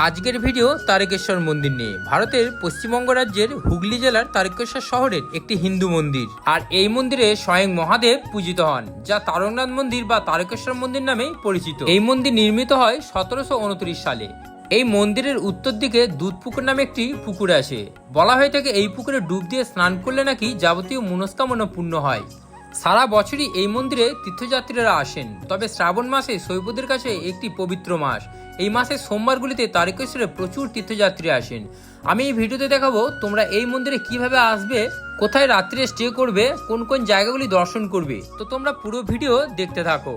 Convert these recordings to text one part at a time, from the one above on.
আজকের ভিডিও তারকেশ্বর মন্দির নিয়ে। ভারতের পশ্চিমবঙ্গ রাজ্যের হুগলি জেলার তারকেশ্বর শহরের একটি হিন্দু মন্দির। আর এই মন্দিরে স্বয়ং মহাদেব পূজিত হন, যা তারকনাথ মন্দির বা তারকেশ্বর মন্দির নামেই পরিচিত। এই মন্দির নির্মিত হয় 1729 সালে। এই মন্দিরের উত্তর দিকে দুধপুকুর নামে একটি পুকুর আছে। বলা হয়ে থাকে এই পুকুরে ডুব দিয়ে স্নান করলে নাকি যাবতীয় মনস্কামনা পূর্ণ হয়। সারা বছরই এই মন্দিরে তীর্থযাত্রীরা আসেন, তবে শ্রাবণ মাসে শৈবদের কাছে একটি পবিত্র মাস। এই মাসের সোমবারগুলিতে তারকেশ্বরে প্রচুর তীর্থযাত্রী আসেন। আমি এই ভিডিওতে দেখাবো তোমরা এই মন্দিরে কিভাবে আসবে, কোথায় রাত্রে স্টে করবে, কোন কোন জায়গাগুলি দর্শন করবে। তো তোমরা পুরো ভিডিও দেখতে থাকো।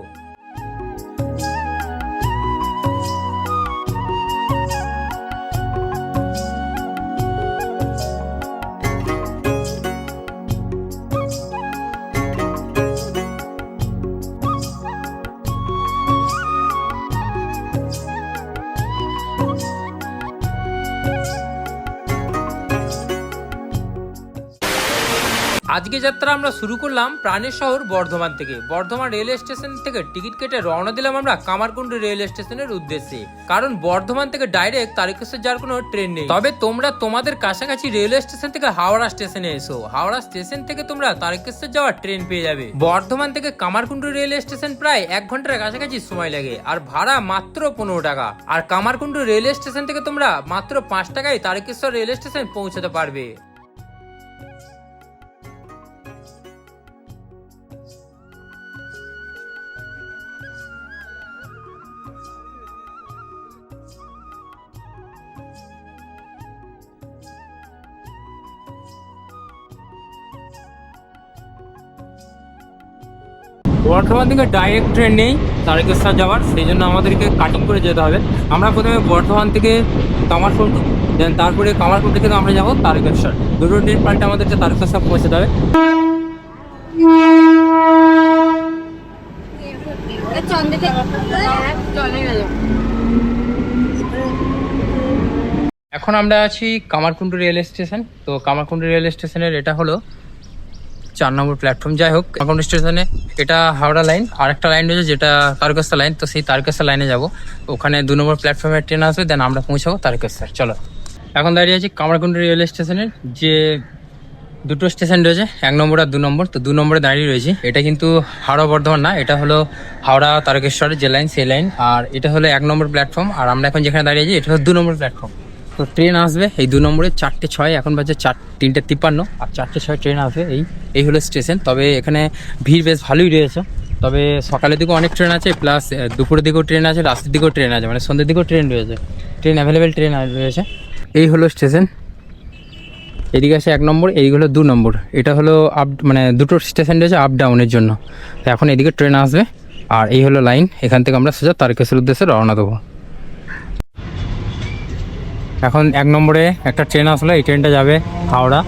আজকে যাত্রা আমরা শুরু করলাম প্রাণের শহর বর্ধমান থেকে। বর্ধমান রেল স্টেশন থেকে টিকিট কেটে রওনা দিলাম আমরা কামারকুন্ডু রেল স্টেশনের উদ্দেশ্যে, কারণ বর্ধমান থেকে ডাইরেক্ট তারকেশ্বর যাওয়ার কোনো ট্রেন নেই। তবে তোমরা তোমাদের কাছাকাছি রেলওয়ে স্টেশন থেকে হাওড়া স্টেশনে এসো, হাওড়া স্টেশন থেকে তোমরা তারকেশ্বর যাওয়ার ট্রেন পেয়ে যাবে। বর্ধমান থেকে কামারকুন্ডু রেল স্টেশন প্রায় 1 ঘন্টার কাছাকাছি সময় লাগে, আর ভাড়া মাত্র 15 টাকা। আর কামারকুন্ডু রেল স্টেশন থেকে তোমরা মাত্র 5 টাকায় তারকেশ্বর রেল স্টেশন পৌঁছাতে পারবে। বর্ধমান থেকে ডাইরেক্ট ট্রেন নেই তারকেশ্বর যাওয়ার, সেই জন্য আমাদেরকে কাটিং করে যেতে হবে। আমরা প্রথমে বর্ধমান থেকে কামারকুন্ডু, দেন তারপরে কামারকুন্ডু থেকে আমরা যাবো তারকেশ্বর। দুটো ট্রেন পাল্টে আমাদেরকে তারকেশ্বর পৌঁছাতে হবে। এখন আমরা আছি কামারকুন্ডু রেল স্টেশন। তো কামারকুন্ডু রেল স্টেশনের এটা হলো 4 নম্বর প্ল্যাটফর্ম। যাই হোক, কামারকুন্ডু স্টেশনে এটা হাওড়া লাইন, আর একটা লাইন রয়েছে যেটা তারকেশ্বর লাইন। তো সেই তারকেশ্বর লাইনে যাব, ওখানে 2 নম্বর প্ল্যাটফর্মের ট্রেন আসবে, দেন আমরা পৌঁছাবো তারকেশ্বর। চলো, এখন দাঁড়িয়ে আছি কামারকুন্ডু রেল স্টেশনের যে দুটো স্টেশন রয়েছে, 1 নম্বর আর 2 নম্বর। তো 2 নম্বরে দাঁড়িয়ে রয়েছি। এটা কিন্তু হাওড়া বর্ধমান না, এটা হলো হাওড়া তারকেশ্বরের যে লাইন সেই লাইন। আর এটা হলো 1 নম্বর প্ল্যাটফর্ম, আর আমরা এখন যেখানে দাঁড়িয়ে আছি এটা হলো 2 নম্বর প্ল্যাটফর্ম। তো ট্রেন আসবে এই 2 নম্বরে 4:06, এখন বাজে 3:53, আর 4:06 ট্রেন আসবে। এই হলো স্টেশন। তবে এখানে ভিড় বেশ ভালোই রয়েছে। তবে সকালের দিকেও অনেক ট্রেন আছে, প্লাস দুপুরের দিকেও ট্রেন আছে, রাতের দিকেও ট্রেন আছে, মানে সন্ধ্যের দিকেও ট্রেন রয়েছে। ট্রেন অ্যাভেলেবেল ট্রেন রয়েছে। এই হলো স্টেশন। এদিকে আছে 1 নম্বর, এদিকে হলো 2 নম্বর। এটা হলো মানে দুটো স্টেশন রয়েছে আপ ডাউনের জন্য। তো এখন এদিকে ট্রেন আসবে, আর এই হলো লাইন। এখান থেকে আমরা সোজা তারকেশ্বর উদ্দেশ্যে রওনা দেবো। এখন 1 নম্বরে একটা ট্রেন আসলো, এই ট্রেনটা যাবে হাওড়া।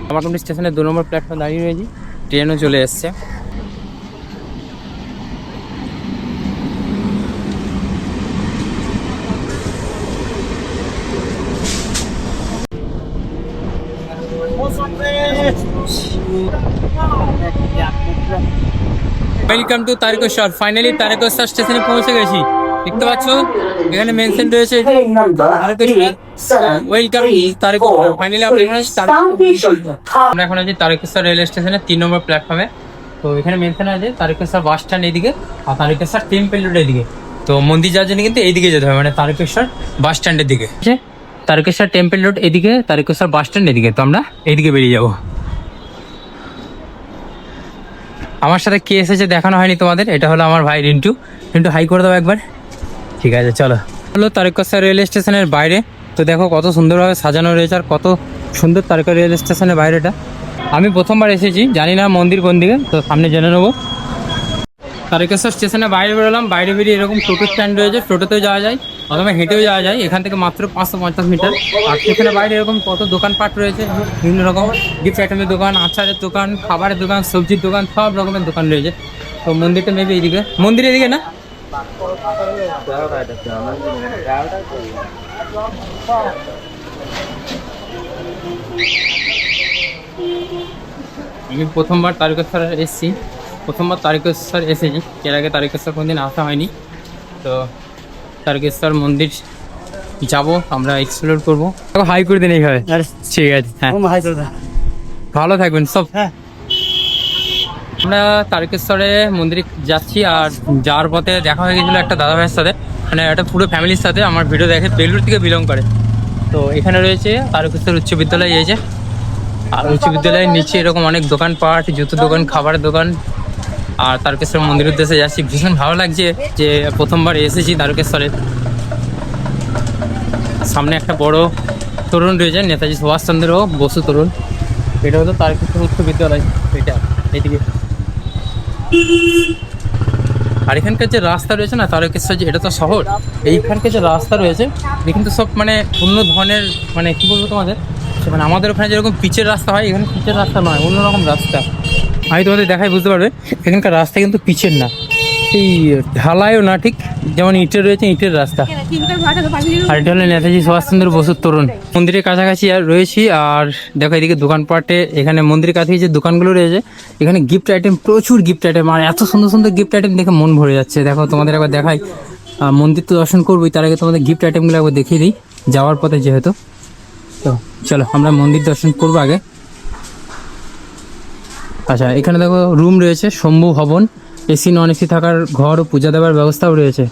কামারকুন্ডু স্টেশনে 2 নম্বর প্ল্যাটফর্ম দাঁড়িয়ে রয়েছি, ট্রেনও চলে এসছে। Welcome to Tarakeswar. Finally Tarakeswar স্টেশনে পৌঁছে গেছি। দেখতে পাচ্ছ এখানে মেনশন রয়েছে ওয়েলকাম তারকেশ্বর। ফাইনালি আমরা এখন আছি তারকেশ্বর রেল স্টেশনে 3 নম্বর প্ল্যাটফর্মে। তো এখানে মেনশন আছে তারকেশ্বর বাস স্ট্যান্ড এইদিকে, আর তারকেশ্বর টেম্পল রোড এইদিকে। তো মন্দির যাওয়ার জন্য কিন্তু এইদিকে যেতে হবে, মানে তারকেশ্বর বাস স্ট্যান্ডের দিকে। তারকেশ্বর টেম্পল রোড এদিকে, তারকেশ্বর বাস স্ট্যান্ড এদিকে। তো আমরা এইদিকে বেরিয়ে যাবো। আমার সাথে কে এসেছে দেখানো হয়নি তোমাদের, এটা হলো আমার ভাই রিন্টু। রিন্টু হাই করে দাও একবার। ঠিক আছে, চলো। হলো তারকেশ্বর রেল স্টেশনের বাইরে। তো দেখো কত সুন্দরভাবে সাজানো রয়েছে, আর কত সুন্দর তারকেশ্বর রেল স্টেশনের বাইরেটা। আমি প্রথমবার এসেছি, জানি না মন্দির কোন দিকে, তো সামনে জেনে নেবো। তারকেশ্বর স্টেশনে বাইরে বেরোলাম। বাইরে বেরিয়ে এরকম টোটো স্ট্যান্ড রয়েছে, টোটোতেও যাওয়া যায়, অথবা হেঁটেও যাওয়া যায়। এখান থেকে মাত্র 550 মিটার। আর সেখানে বাইরে এরকম কত দোকানপাট রয়েছে, বিভিন্ন রকম গিফট আইটেমের দোকান, আচারের দোকান, খাবারের দোকান, সবজির দোকান, সব রকমের দোকান রয়েছে। তো মন্দিরটা মেবি এদিকে, মন্দির এদিকে না। আমি প্রথমবার তারকেশ্বর এসেছি, প্রথমবার তারকেশ্বর এসেছি, এর আগে তারকেশ্বর কোনোদিন আসা হয়নি। তো তারকেশ্বর মন্দির যাব, আমরা এক্সপ্লোর করবো। হাই করে দিন এইভাবে, ঠিক আছে? হ্যাঁ, ভালো থাকবেন সব। হ্যাঁ, আমরা তারকেশ্বরে মন্দিরে যাচ্ছি, আর যাওয়ার পথে দেখা হয়ে গেছিলো একটা দাদা ভাইয়ের সাথে, মানে একটা পুরো ফ্যামিলির সাথে। আমার ভিডিও দেখে বেলুড় থেকে বিলং করে। তো এখানে রয়েছে তারকেশ্বর উচ্চ বিদ্যালয়, এই যে। আর উচ্চ বিদ্যালয়ের নিচে এরকম অনেক দোকানপাট, জুতোর দোকান, খাবারের দোকান। আর তারকেশ্বর মন্দিরের উদ্দেশ্যে যাচ্ছি। ভীষণ ভালো লাগছে যে প্রথমবার এসেছি তারকেশ্বরে। সামনে একটা বড় তরুণ রয়েছে, নেতাজি সুভাষচন্দ্র বসু তরুণ। এটা হলো তারকেশ্বর উচ্চ বিদ্যালয়, এটা এইদিকে। আর এখানকার যে রাস্তা রয়েছে না, তারকেশ্বর যে, এটা তো শহর, এইখানকার যে রাস্তা রয়েছে এটা কিন্তু সব মানে অন্য ধরনের, মানে কী বলবো তোমাদের, মানে আমাদের ওখানে যেরকম পিচের রাস্তা হয়, এখানে পিচের রাস্তা নয়, অন্যরকম রাস্তা। আমি তোমাদের দেখাই, বুঝতে পারবে এখানকার রাস্তা কিন্তু পিচের না, এই ঢালাইও না, ঠিক যেমন ইটের রয়েছে, ইটের রাস্তা। আর এটা হলো নেতাজি সুভাষচন্দ্র বসুর তরুণ। মন্দিরের কাছাকাছি আর রয়েছি। আর দেখো এদিকে দোকানপাটে, এখানে মন্দিরের কাছে যে দোকানগুলো রয়েছে, এখানে গিফট আইটেম, প্রচুর গিফট আইটেম। আর এত সুন্দর সুন্দর গিফট আইটেম দেখে মন ভরে যাচ্ছে। দেখো তোমাদের একবার দেখাই, মন্দির তো দর্শন করবোই, তার আগে তোমাদের গিফট আইটেমগুলো একবার দেখিয়ে দিই, যাওয়ার পথে যেহেতু। তো চলো আমরা মন্দির দর্শন করবো আগে। আচ্ছা, এখানে দেখো রুম রয়েছে, শম্ভু ভবন, এসি নন এসি থাকার ঘর ও পূজা দেওয়ার ব্যবস্থাও রয়েছে।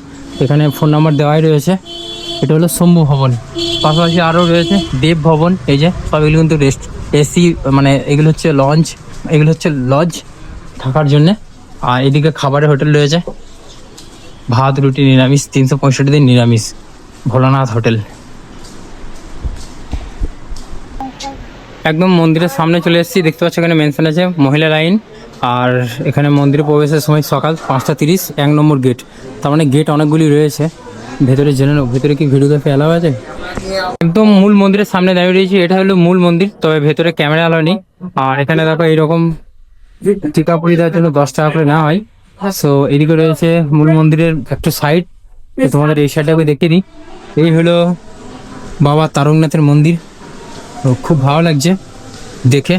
এখানে ফোন নাম্বার দেওয়াই রয়েছে। এটা হলো শম্ভু ভবন। পাশাপাশি আরও রয়েছে দেব ভবন, এই যে। সব এগুলো কিন্তু রেস্ট, এসি, মানে এগুলো হচ্ছে লঞ্চ, এগুলো হচ্ছে লজ থাকার জন্যে। আর এদিকে খাবারের হোটেল রয়েছে, ভাত রুটি নিরামিষ, 365 দিন নিরামিষ, ভোলানাথ হোটেল। একদম মন্দিরের সামনে চলে এসেছি, দেখতে পাচ্ছ এখানে মেনশন আছে মহিলা লাইন। আর এখানে মন্দিরে প্রবেশের সময় সকাল 5টা 30, 1 নম্বর গেট। তার মানে গেট অনেকগুলি রয়েছে। ভেতরে জেনে নেব, ভেতরে কি ভিডিওগ্রাফি অ্যালাউ আছে? একদম মূল মন্দিরের সামনে দাঁড়িয়ে রয়েছি, এটা হলো মূল মন্দির, তবে ভেতরে ক্যামেরা অ্যালাউ নেই। আর এখানে দেখো এইরকম টিকা পরিয়ে দেওয়ার জন্য 10 টাকা করে নেওয়া হয়। সো এদিকে রয়েছে মূল মন্দিরের একটা সাইড, তোমাদের এই সাইডটা আমি দেখিয়ে দিই। এই হলো বাবা তারকনাথের মন্দির। তো খুব ভালো লাগছে দেখে।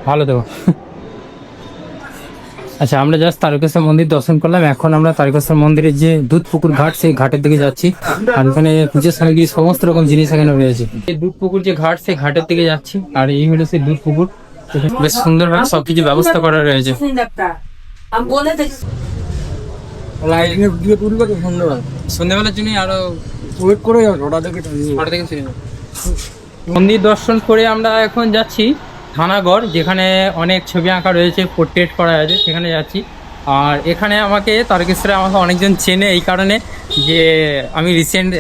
ভালো তো। আচ্ছা, আমরা জাস্ট তারকেশ্বর মন্দির দর্শন করলাম। এখন আমরা তারকেশ্বর মন্দিরের যে দুধপুকুর ঘাট, সেই ঘাটের দিকে যাচ্ছি। আর এখানে পুজোর সামগ্রী সমস্ত রকম জিনিস এখানে রয়েছে। এই দুধপুকুর যে ঘাট, সেই ঘাটের দিকে যাচ্ছি। আর এই হলো সেই দুধপুকুর, বেশ সুন্দরভাবে সবকিছু ব্যবস্থা করা রয়েছে। সন্ধ্যেবেলার জন্য আরো ওয়েট করে মন্দির দর্শন করে আমরা এখন যাচ্ছি থানাগড়, যেখানে অনেক ছবি আঁকা রয়েছে, পোর্ট্রেট করা আছে, সেখানে যাচ্ছি। আর এখানে আমাকে তারকেশ্বরে আমাকে অনেকজন চেনে এই কারণে যে আমি রিসেন্ট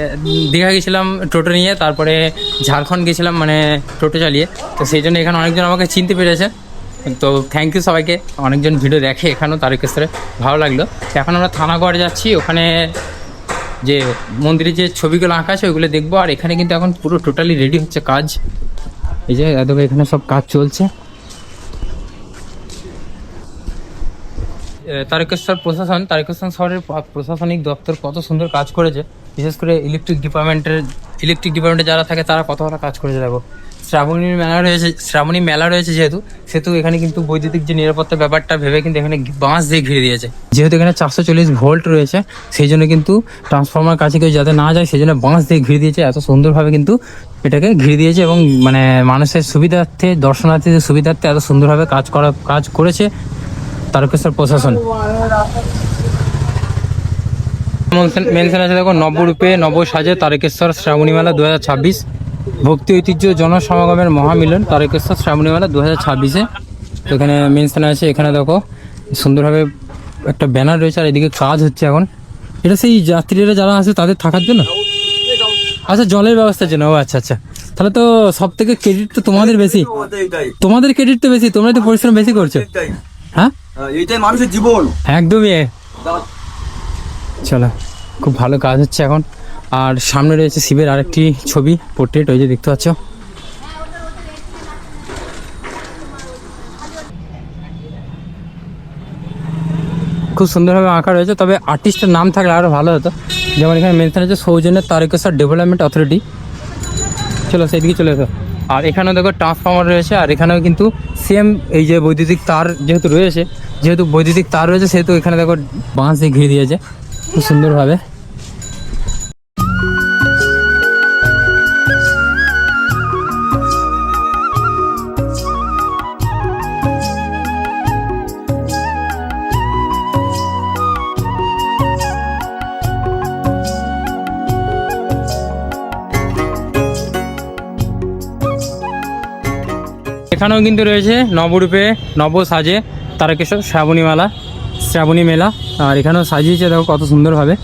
দীঘা গেছিলাম টোটো নিয়ে, তারপরে ঝাড়খণ্ড গেছিলাম মানে টোটো চালিয়ে। তো সেই জন্য এখানে অনেকজন আমাকে চিনতে পেরেছে। তো থ্যাংক ইউ সবাইকে, অনেকজন ভিডিও দেখে এখানেও তারকেশ্বরে, ভালো লাগলো। এখন আমরা থানাগড় যাচ্ছি, ওখানে যে মন্দিরের যে ছবিগুলো আঁকা আছে ওইগুলো দেখবো। আর এখানে কিন্তু এখন পুরো টোটালি রেডি হচ্ছে কাজ, এই যে এখানে সব কাজ চলছে। তারকেশ্বর প্রশাসন, তারকেশ্বর শহরের প্রশাসনিক দপ্তর কত সুন্দর কাজ করেছে, বিশেষ করে ইলেকট্রিক ডিপার্টমেন্টে যারা থাকে তারা কত ভালো কাজ করেছে। দেখো শ্রাবণী মেলা রয়েছে সেহেতু এখানে কিন্তু বৈদ্যুতিক যে নিরাপত্তা ব্যাপারটা ভেবে কিন্তু এখানে বাঁশ দিয়ে ঘিরে দিয়েছে। যেহেতু এখানে 440 ভোল্ট রয়েছে, সেই জন্য কিন্তু ট্রান্সফরমার কাছে কেউ যাতে না যায়, সেই জন্য বাঁশ দিয়ে ঘিরে দিয়েছে। এত সুন্দরভাবে কিন্তু এটাকে ঘিরে দিয়েছে, এবং মানে মানুষের সুবিধার্থে, দর্শনার্থীদের সুবিধার্থে এত সুন্দরভাবে কাজ করেছে তারকেশ্বর প্রশাসন। মেনশন আছে দেখো, নবরূপে নব সাজে তারকেশ্বর শ্রাবণী মেলা 2026, ভক্তি ঐতিহ্য জনসমাগমের মহামিলন তারকেশ্বর শ্রাবণী মেলা 2026-এ। এখানে মেনশন আছে। এখানে দেখো সুন্দরভাবে একটা ব্যানার রয়েছে, আর এদিকে কাজ হচ্ছে এখন। এটা সেই যাত্রীরা যারা আছে তাদের থাকার জন্য। আচ্ছা, জলের ব্যবস্থার জন্য। ও আচ্ছা আচ্ছা, তাহলে তো সব থেকে ক্রেডিট তো তোমাদের বেশি, তোমাদের ক্রেডিট তো বেশি, তোমরা তো পরিশ্রম বেশি করছো। হ্যাঁ, এইটাই মানুষের জীবন। একদমই। চলো, খুব ভালো কাজ হচ্ছে এখন। আর সামনে রয়েছে শিবের আরেকটি ছবি, পোর্ট্রেট, ওই যে দেখতে পাচ্ছ। খুব সুন্দরভাবে আঁকা রয়েছে, তবে আর্টিস্টের নাম থাকলে আরও ভালো হতো। যেমন এখানে মেনশন হচ্ছে সৌজন্য তারকেশ্বর ডেভেলপমেন্ট অথরিটি। চলো সেইদিকে চলে এসো। আর এখানেও দেখো ট্রান্সফর্মার রয়েছে, আর এখানেও কিন্তু সেম এই যে বৈদ্যুতিক তার যেহেতু বৈদ্যুতিক তার রয়েছে, সেহেতু এখানে দেখো বাঁশ দিয়ে ঘিরে দিয়েছে খুব সুন্দরভাবে। এখানেও কিন্তু রয়েছে নবরূপে নব সাজে তারকেশ্বর শ্রাবণী মেলা। আর এখানেও সাজিয়েছে দেখো কত সুন্দরভাবে।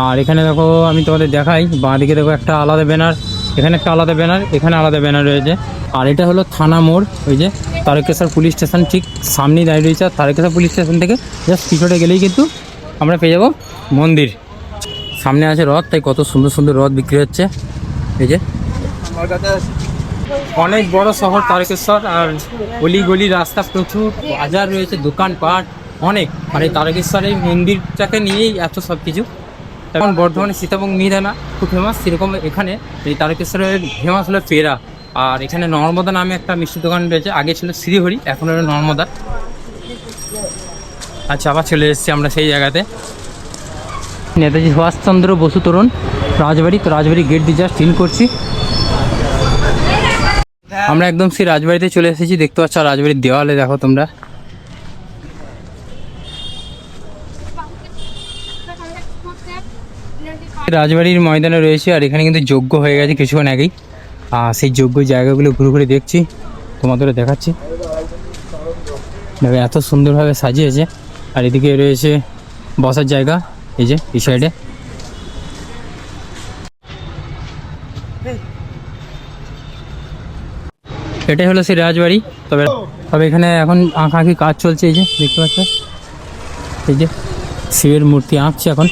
আর এখানে দেখো আমি তোমাদের দেখাই, বাঁদিকে দেখো একটা আলাদা ব্যানার, এখানে একটা আলাদা ব্যানার, এখানে আলাদা ব্যানার রয়েছে। আর এটা হলো থানা মোড়, ওই যে তারকেশ্বর পুলিশ স্টেশন ঠিক সামনেই দাঁড়িয়ে রয়েছে। আর তারকেশ্বর পুলিশ স্টেশন থেকে জাস্ট পিছনে গেলেই কিন্তু আমরা পেয়ে যাবো মন্দির। সামনে আছে রথ, তাই কত সুন্দর সুন্দর রথ বিক্রি হচ্ছে। এই যে অনেক বড় শহর তারকেশ্বর, আর গলি গলি রাস্তা প্রচুর, বাজার রয়েছে, দোকানপাট অনেক। আর এই তারকেশ্বর এই মন্দিরটাকে নিয়েই এত সব কিছু। এখন বর্ধমানে সীতাভোগ মিহিদানা খুব ফেমাস, সেরকম এখানে এই তারকেশ্বরের ফেমাস হলো পেরা। আর এখানে নর্মদা নামে একটা মিষ্টি দোকান রয়েছে, আগে ছিল শ্রীহরি, এখন হলো নর্মদা। আচ্ছা, আবার চলে এসেছি আমরা সেই জায়গাতে, নেতাজি সুভাষচন্দ্র বসু তরুণ রাজবাড়ি। তো রাজবাড়ি গেট দিয়ে জাস্ট ইন করছি। আমরা একদম সেই রাজবাড়িতে চলে এসেছি, দেখতে পাচ্ছ। রাজবাড়ির দেওয়ালে দেখো তোমরা, রাজবাড়ির ময়দানে রয়েছে। আর এখানে কিন্তু যজ্ঞ হয়ে গেছে কিছুক্ষণ আগেই। আর সেই যজ্ঞ জায়গাগুলো ঘুরে ঘুরে দেখছি, তোমাদেরও দেখাচ্ছি। দেখো এত সুন্দরভাবে সাজিয়েছে। আর এদিকে রয়েছে বসার জায়গা, এই যে এই সাইডে। এটাই হলো সেই রাজবাড়ি। তবে এখানে এখন আঁকাআঁকি কাজ চলছে, এই যে দেখতে পাচ্ছ। এই যে শিবের মূর্তি আঁকছে এখন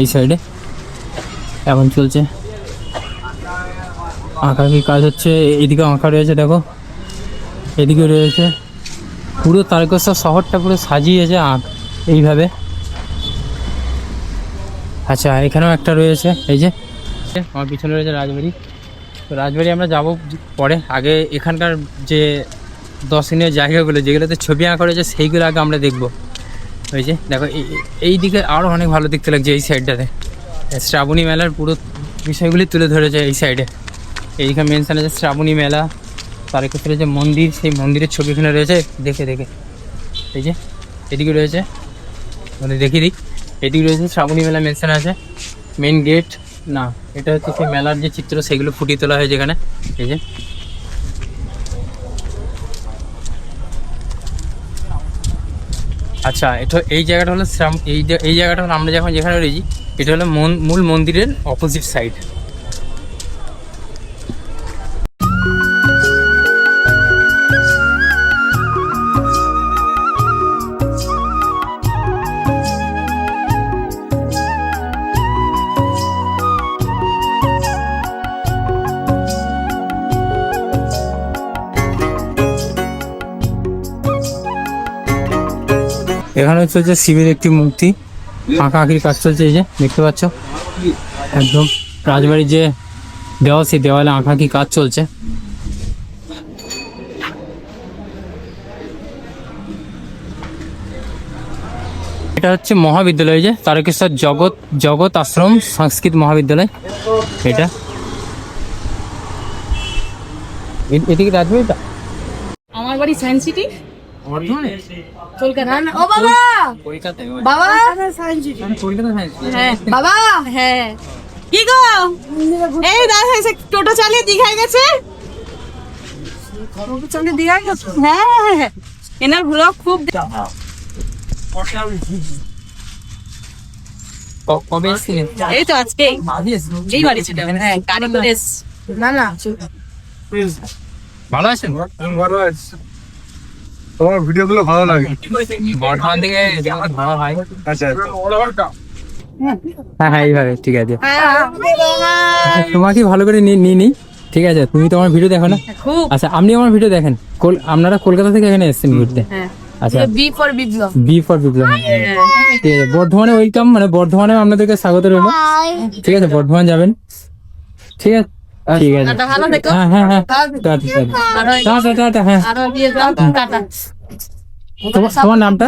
এই সাইডে, এখন চলছে আঁকাআঁকি কাজ হচ্ছে। এদিকে আঁকা রয়েছে দেখো, এদিকে রয়েছে। পুরো তারকেশ্বর শহরটা পুরো সাজিয়েছে এইভাবে। আচ্ছা, এখানেও একটা রয়েছে, এই যে আমার পিছনে রয়েছে রাজবাড়ি। তো রাজবাড়ি আমরা যাব পরে, আগে এখানকার যে দর্শনীয় জায়গাগুলো যেগুলোতে ছবি আঁকা রয়েছে সেইগুলো আগে আমরা দেখবো। ওই যে দেখো এই দিকে আরও অনেক ভালো দেখতে লাগছে, এই সাইডটাতে শ্রাবণী মেলার পুরো বিষয়গুলি তুলে ধরেছে এই সাইডে। এইখানে মেনশন আছে শ্রাবণী মেলা, তারকেশ্বরের যে মন্দির, সেই মন্দিরের ছবি এখানে রয়েছে। দেখে এই যে এদিকে রয়েছে, মানে দেখিয়ে দিই, এদিকে রয়েছে শ্রাবণী মেলা মেনশন আছে। মেন গেট না, এটা হচ্ছে সেই মেলার যে চিত্র সেগুলো ফুটিয়ে তোলা হয়েছে এখানে। এই যে আচ্ছা, এটা এই জায়গাটা হলো এই জায়গাটা হলো আমরা যখন যেখানে রয়েছি, এটা হলো মূল মন্দিরের অপোজিট সাইড। এখানে হচ্ছে শিবের একটি মূর্তি, আঁকাআঁকির কাজ চলছে, এই যে দেখতে পাচ্ছ। একদম রাজবাড়ির যে দেওয়াল, সেই দেওয়ালে আঁকাআঁকি কাজ চলছে। এটা হচ্ছে মহাবিদ্যালয়, যে তারকেশ্বর জগৎ আশ্রম সংস্কৃত মহাবিদ্যালয়। এটা এদিকে রাজবাড়িটা, আমার বাড়ি সায়েন্স সিটি, বর্ধমানে, কলকাতা। ও বাবা, কলকাতায়। বাবা সায়েন্স সিটি, কলকাতা সায়েন্স। হ্যাঁ বাবা, হ্যাঁ। কি গো, এই দাদা এসে টোটো চালিয়ে দীঘায় গেছে। টোটো চালিয়ে দীঘায় গেছে, হ্যাঁ। এনার ব্লগ খুব কবে এসেছিলেন? এই তো আজকে এই বাড়ি ছিল, হ্যাঁ গাড়ি করে না না ভালো আছেন? ভালো আছে, তোমার ভিডিও গুলো ভালো লাগে। বর্ধমান থেকে আমার ভালো হয়। আচ্ছা হ্যাঁ হ্যাঁ এইভাবে ঠিক আছে। হ্যাঁ। তোমাকে ভালো করে নিই ঠিক আছে। তুমি তো আমার ভিডিও দেখো না? খুব আচ্ছা আপনি আমার ভিডিও দেখেন। আপনারা কলকাতা থেকে এখানে এসেছেন ঘুরতে? হ্যাঁ আচ্ছা B for Biplob. B for Biplob. ঠিক আছে, বর্ধমানে ওয়েলকাম, মানে বর্ধমানে আপনাদেরকে স্বাগত রইল। ঠিক আছে, বর্ধমান যাবেন, ঠিক আছে ঠিক আছে। টাটা, ভালো থেকো। হ্যাঁ হ্যাঁ হ্যাঁ টাটা টাটা টাটা হ্যাঁ। আরো দিয়ে দাও টাটা। তোমার নামটা?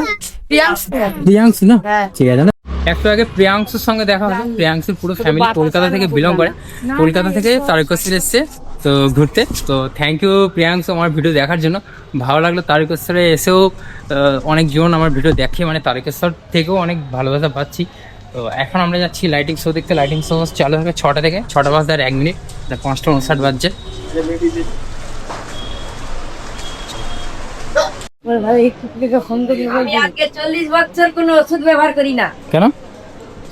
প্রিয়াংশু না? হ্যাঁ। ঠিক আছে না। একটু আগে প্রিয়াংশুর সঙ্গে দেখা হলো। প্রিয়াংশুর পুরো ফ্যামিলি কলকাতা থেকে বিলং করে, কলকাতা থেকে তারকেশ্বর এসছে তো ঘুরতে। তো থ্যাংক ইউ প্রিয়াংশু আমার ভিডিও দেখার জন্য। ভালো লাগলো, তারকেশ্বরে এসেও অনেকজন আমার ভিডিও দেখে, মানে তারকেশ্বর থেকেও অনেক ভালোবাসা পাচ্ছি। তো এখন আমরা যাচ্ছি লাইটিং শো দেখতে। লাইটিং শো চালু হবে 6টা থেকে, 6টা বাজতে আর 1 মিনিট, 5:59 বাজছে। আমি আগে 40 বছর কোনো ওষুধ ব্যবহার করি না, কেন?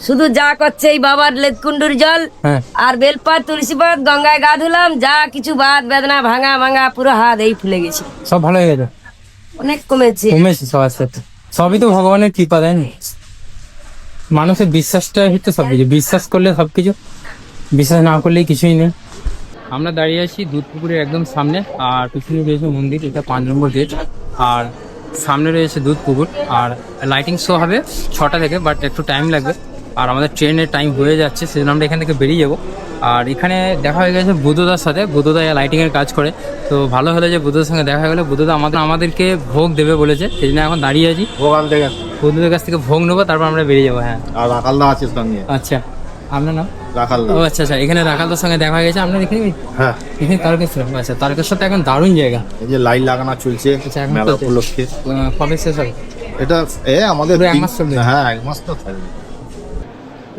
শুধু যা করছে এই বাবার লেদকুন্ডুর জল হ্যাঁ আর বেলপাত তুলসী পাত, গঙ্গায় গা ধুলাম, যা কিছু বাত বেদনা ভাঙা পুরো হাত এই ফুলে গেছে, সব ভালো হয়ে গেছে, অনেক কমেছে। কমেছে সব আস্তে আস্তে। সবই তো ভগবানের কৃপা, তাই না? মানুষের বিশ্বাসটা হচ্ছে সবকিছু। বিশ্বাস করলে সবকিছু, বিশ্বাস না করলেই কিছুই নেই। আমরা দাঁড়িয়ে আছি দুধপুকুরের একদম সামনে, আর পিছনে রয়েছে মন্দির, এটা 5 নম্বর গেট। আর সামনে রয়েছে দুধপুকুর। আর লাইটিং শো হবে 6টা থেকে, বাট একটু টাইম লাগবে। আর আমাদের ট্রেনের টাইম হয়ে যাচ্ছে, সেজন্য আমরা এখান থেকে বেরিয়ে যাবো। আর এখানে দেখা হয়ে গেছে বুদ্ধদার সাথে। বুদ্ধদা লাইটিংয়ের কাজ করে, তো ভালো হলো যে বুদ্ধদার সঙ্গে দেখা হয়ে গেলো। বুদ্ধদা আমাদেরকে ভোগ দেবে বলেছে, সেই জন্য এখন দাঁড়িয়ে আছি। ভোগান থেকে বুদ্ধদের কাছ থেকে ভোগ নেবো, তারপর আমরা বেরিয়ে যাবো। হ্যাঁ আর রাখালদা আছে সঙ্গে। আচ্ছা, আপনার নাম? রাখালদা। ও আচ্ছা আচ্ছা, এখানে রাখালদার সঙ্গে দেখা হয়ে গেছে। আপনার এখানে হ্যাঁ, এখানে তারকেশ্বর। আচ্ছা, তারকেশ্বর তো এখন দারুণ জায়গা। এই যে লাইট লাগানো চলছে আচ্ছা, এখন মেলা চলছে। উপলক্ষে। কবে শেষ হবে? এটা আমাদের পুরো 1 মাস চলবে? হ্যাঁ 1 মাস তো থাকবে।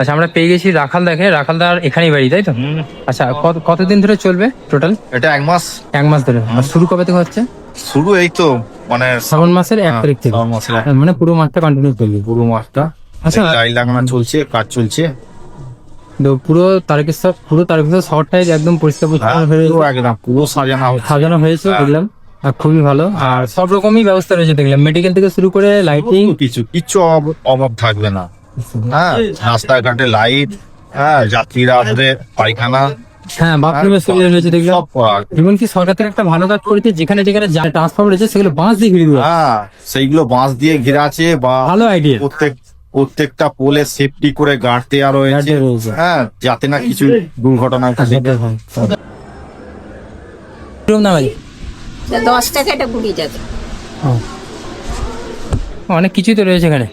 আচ্ছা, আমরা পেয়ে গেছি রাখাল দেখে। রাখালদার এখানেই বাড়ি, তাই তো? আচ্ছা, কতদিন ধরে চলবে টোটাল? এটা 1 মাস 1 মাস ধরে। আর শুরু কবে থেকে হচ্ছে? শুরু এই তো মানে শ্রাবণ মাসের 1 তারিখ থেকে। শ্রাবণ মাসের মানে পুরো মাসটা কন্টিনিউ চলবে? পুরো মাসটা। আচ্ছা, লাইট লাগানো চলছে, কাজ চলছে। তো পুরো তারকেশ্বর শহরটাই একদম পরিষ্কার হ্যাঁ, হয়ে পুরো একদম পুরো সাজানো হচ্ছে। সাজানো হয়েছে দেখলাম, আর খুবই ভালো। আর সব রকমই ব্যবস্থা রয়েছে দেখলাম, মেডিকেল থেকে শুরু করে লাইটিং। কিচ্ছু অভাব থাকবে না। হ্যাঁ, রাস্তাঘাটে লাইট, হ্যাঁ যাত্রীরা আসবে, পায়খানা, হ্যাঁ বাথরুমের সুবিধা রয়েছে দেখলাম। সব করা। এমনকি সরকার থেকে একটা ভালো কাজ করেছে, যেখানে যেখানে ট্রান্সফর্ম রয়েছে সেগুলো বাঁশ দিয়ে ঘিরে দেওয়া। হ্যাঁ, সেইগুলো বাঁশ দিয়ে ঘেরা আছে বা ভালো আইডিয়া। প্রত্যেকটা পোলে সেফটি করে গার্ড দেওয়া রয়েছে। রয়েছে। হ্যাঁ, যাতে না কিছু দুর্ঘটনা ঘটে। কিরকম দাম আছে? 10 টাকা এটা 20 টাকা। অনেক কিছুই তো রয়েছে এখানে।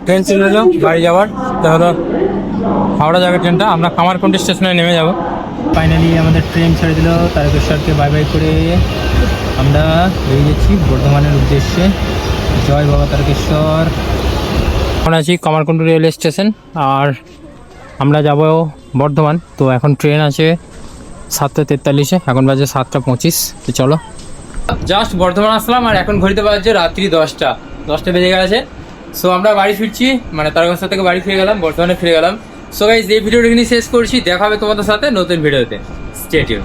ট্রেন ছিল বাড়ি যাওয়ার, তাহলে হাওড়া যাবে ট্রেনটা। আমরা কামারকুন্ডি স্টেশনে নেমে যাব। ফাইনালি আমাদের ট্রেন ছেড়ে দিল, তারকেশ্বরকে বাই বাই করে আমরা বেরিয়ে যাচ্ছি বর্ধমানের উদ্দেশ্যে। জয় বাবা তারকেশ্বর। এখন আছি কামারকুন্ডি রেলওয়ে স্টেশন, আর আমরা যাব বর্ধমান। তো এখন ট্রেন আছে 7:43, এখন বাজে 7:25। তো চলো, জাস্ট বর্ধমান আসলাম, আর এখন ঘড়িতে বাজছে রাত্রি 10টা বেজে গেছে। সো আমরা বাড়ি ফিরছি, মানে তারকেশ্বর থেকে বাড়ি ফিরে গেলাম, বর্ধমানে ফিরে গেলাম। সো গাইস, এই ভিডিওটা এখানে শেষ করছি। দেখা হবে তোমাদের সাথে নতুন ভিডিওতে। Stay tune.